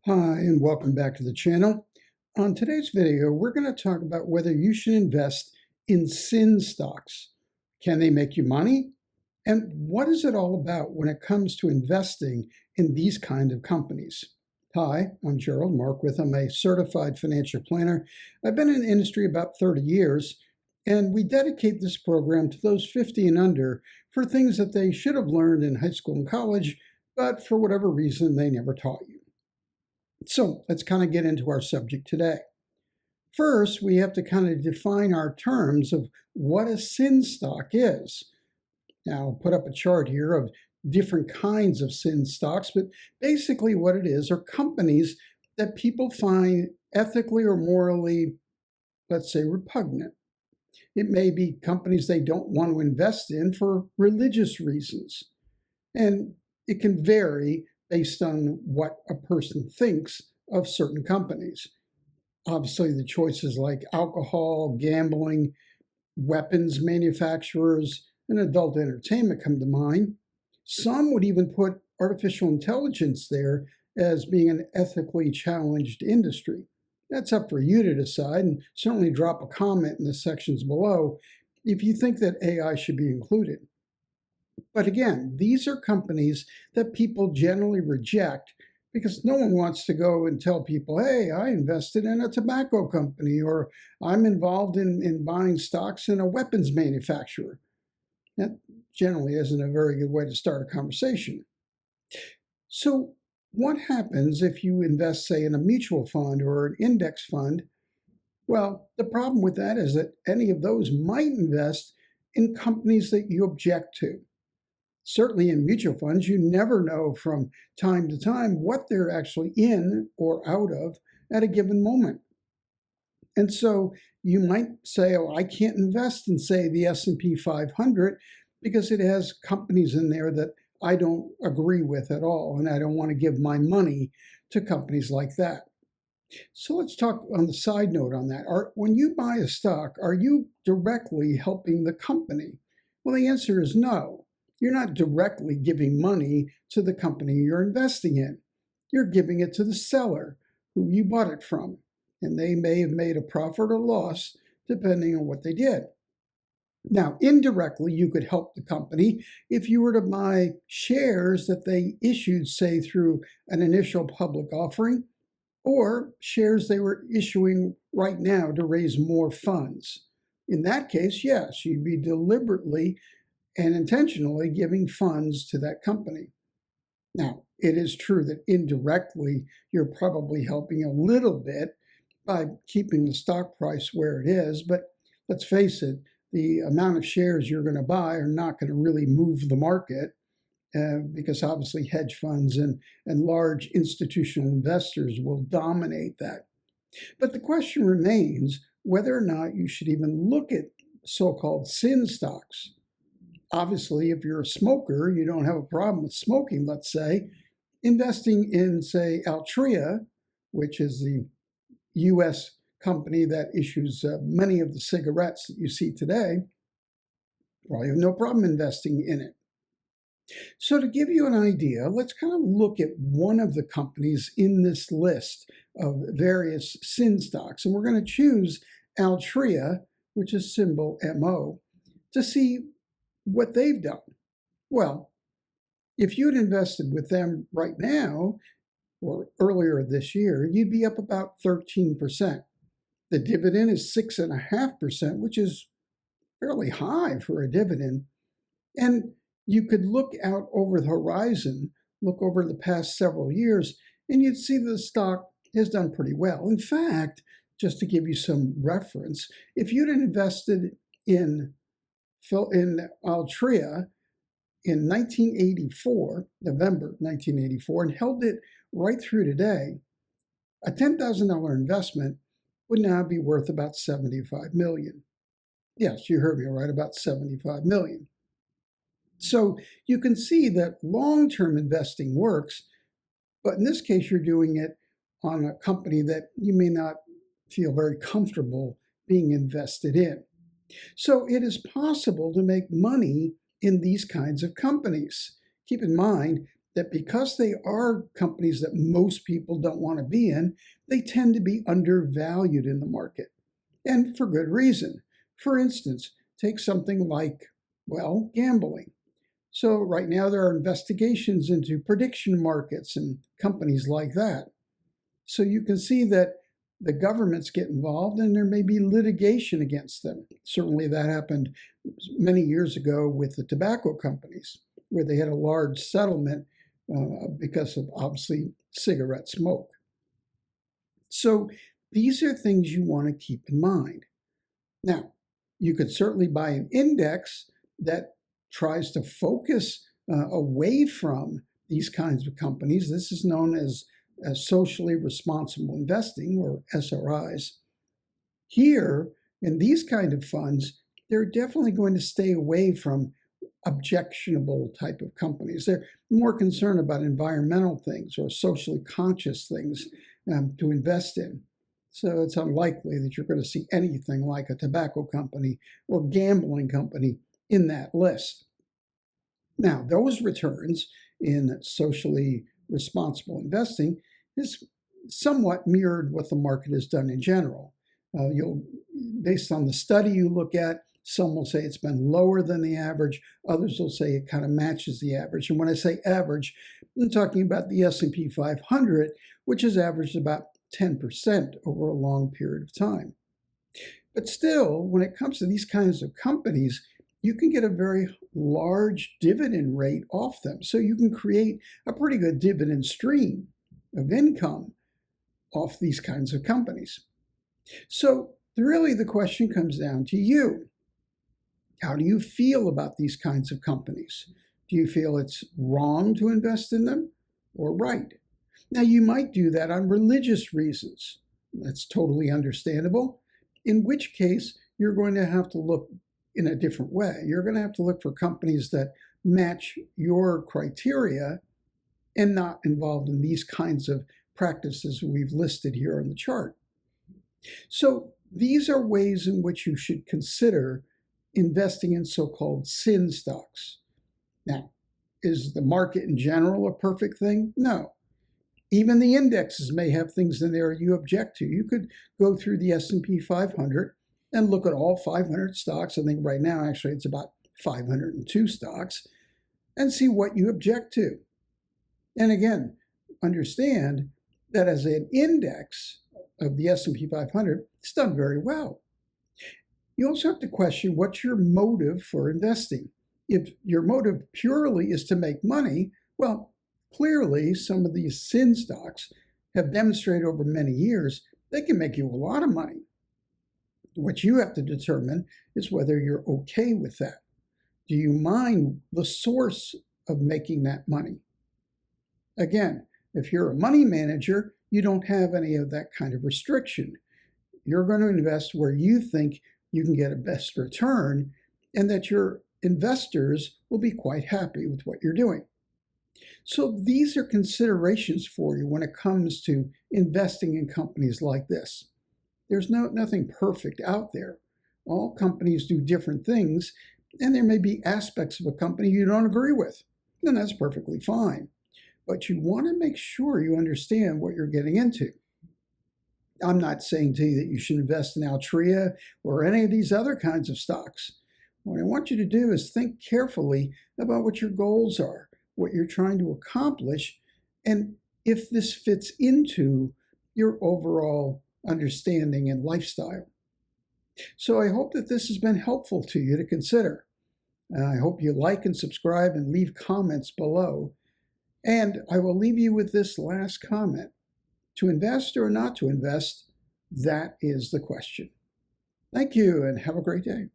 Hi, and welcome back to the channel. On today's video, we're going to talk about whether you should invest in sin stocks. Can they make you money? And what is it all about when it comes to investing in these kind of companies? Hi, I'm Gerald Marquith. I'm a certified financial planner. I've been in the industry about 30 years, and we dedicate this program to those 50 and under for things that they should have learned in high school and college, but for whatever reason, they never taught you. So let's kind of get into our subject today. First, we have to kind of define our terms of what a sin stock is. Now, I'll put up a chart here of different kinds of sin stocks, but basically what it is are companies that people find ethically or morally, let's say, repugnant. It may be companies they don't want to invest in for religious reasons. And it can vary based on what a person thinks of certain companies. Obviously, the choices like alcohol, gambling, weapons manufacturers, and adult entertainment come to mind. Some would even put artificial intelligence there as being an ethically challenged industry. That's up for you to decide, and certainly drop a comment in the sections below if you think that AI should be included. But again, these are companies that people generally reject because no one wants to go and tell people, hey, I invested in a tobacco company, or I'm involved in buying stocks in a weapons manufacturer. That generally isn't a very good way to start a conversation. So what happens if you invest, say, in a mutual fund or an index fund? Well, the problem with that is that any of those might invest in companies that you object to. Certainly in mutual funds, you never know from time to time what they're actually in or out of at a given moment. And so you might say, oh, I can't invest in, say, the S&P 500 because it has companies in there that I don't agree with at all, and I don't want to give my money to companies like that. So let's talk on the side note on that. When you buy a stock, are you directly helping the company? Well, the answer is no. You're not directly giving money to the company you're investing in. You're giving it to the seller who you bought it from, and they may have made a profit or loss depending on what they did. Now, indirectly, you could help the company if you were to buy shares that they issued, say, through an initial public offering, or shares they were issuing right now to raise more funds. In that case, yes, you'd be deliberately and intentionally giving funds to that company. Now, it is true that indirectly, you're probably helping a little bit by keeping the stock price where it is, but let's face it, the amount of shares you're going to buy are not going to really move the market because obviously hedge funds and large institutional investors will dominate that. But the question remains whether or not you should even look at so-called sin stocks. Obviously, if you're a smoker, you don't have a problem with smoking, let's say. Investing in, say, Altria, which is the U.S. company that issues many of the cigarettes that you see today, probably have no problem investing in it. So to give you an idea, let's kind of look at one of the companies in this list of various sin stocks. And we're going to choose Altria, which is symbol MO, to see what they've done. Well, if you'd invested with them right now or earlier this year, you'd be up about 13%. The dividend is 6.5%, which is fairly high for a dividend. And you could look out over the horizon, look over the past several years, and you'd see the stock has done pretty well. In fact, just to give you some reference, if you'd invested in Altria in 1984, November 1984, and held it right through today, a $10,000 investment would now be worth about $75 million. Yes, you heard me right, about $75 million. So you can see that long-term investing works, but in this case, you're doing it on a company that you may not feel very comfortable being invested in. So it is possible to make money in these kinds of companies. Keep in mind, that because they are companies that most people don't want to be in, they tend to be undervalued in the market, and for good reason. For instance, take something like, well, gambling. So right now there are investigations into prediction markets and companies like that. So you can see that the governments get involved and there may be litigation against them. Certainly that happened many years ago with the tobacco companies, where they had a large settlement because of, obviously, cigarette smoke. So these are things you want to keep in mind. Now, you could certainly buy an index that tries to focus away from these kinds of companies. This is known as socially responsible investing, or SRIs. Here, in these kind of funds, they're definitely going to stay away from objectionable type of companies. They're more concerned about environmental things or socially conscious things to invest in. So it's unlikely that you're going to see anything like a tobacco company or gambling company in that list. Now, those returns in socially responsible investing is somewhat mirrored what the market has done in general. Based on the study you look at, some will say it's been lower than the average. Others will say it kind of matches the average. And when I say average, I'm talking about the S&P 500, which has averaged about 10% over a long period of time. But still, when it comes to these kinds of companies, you can get a very large dividend rate off them. So you can create a pretty good dividend stream of income off these kinds of companies. So really the question comes down to you. How do you feel about these kinds of companies? Do you feel it's wrong to invest in them or right? Now, you might do that on religious reasons. That's totally understandable, in which case you're going to have to look in a different way. You're going to have to look for companies that match your criteria and not involved in these kinds of practices we've listed here on the chart. So these are ways in which you should consider investing in so-called sin stocks. Now, is the market in general a perfect thing? No. Even the indexes may have things in there you object to. You could go through the S&P 500 and look at all 500 stocks. I think right now, actually, it's about 502 stocks, and see what you object to. And again, understand that as an index of the S&P 500, it's done very well. You also have to question what's your motive for investing. If your motive purely is to make money, well, clearly some of these sin stocks have demonstrated over many years they can make you a lot of money. What you have to determine is whether you're okay with that. Do you mind the source of making that money? Again, if you're a money manager, you don't have any of that kind of restriction. You're going to invest where you think you can get a best return and that your investors will be quite happy with what you're doing. So these are considerations for you when it comes to investing in companies like this. There's nothing perfect out there. All companies do different things, and there may be aspects of a company you don't agree with, and that's perfectly fine. But you want to make sure you understand what you're getting into. I'm not saying to you that you should invest in Altria or any of these other kinds of stocks. What I want you to do is think carefully about what your goals are, what you're trying to accomplish, and if this fits into your overall understanding and lifestyle. So I hope that this has been helpful to you to consider. I hope you like and subscribe and leave comments below. And I will leave you with this last comment. To invest or not to invest, that is the question. Thank you and have a great day.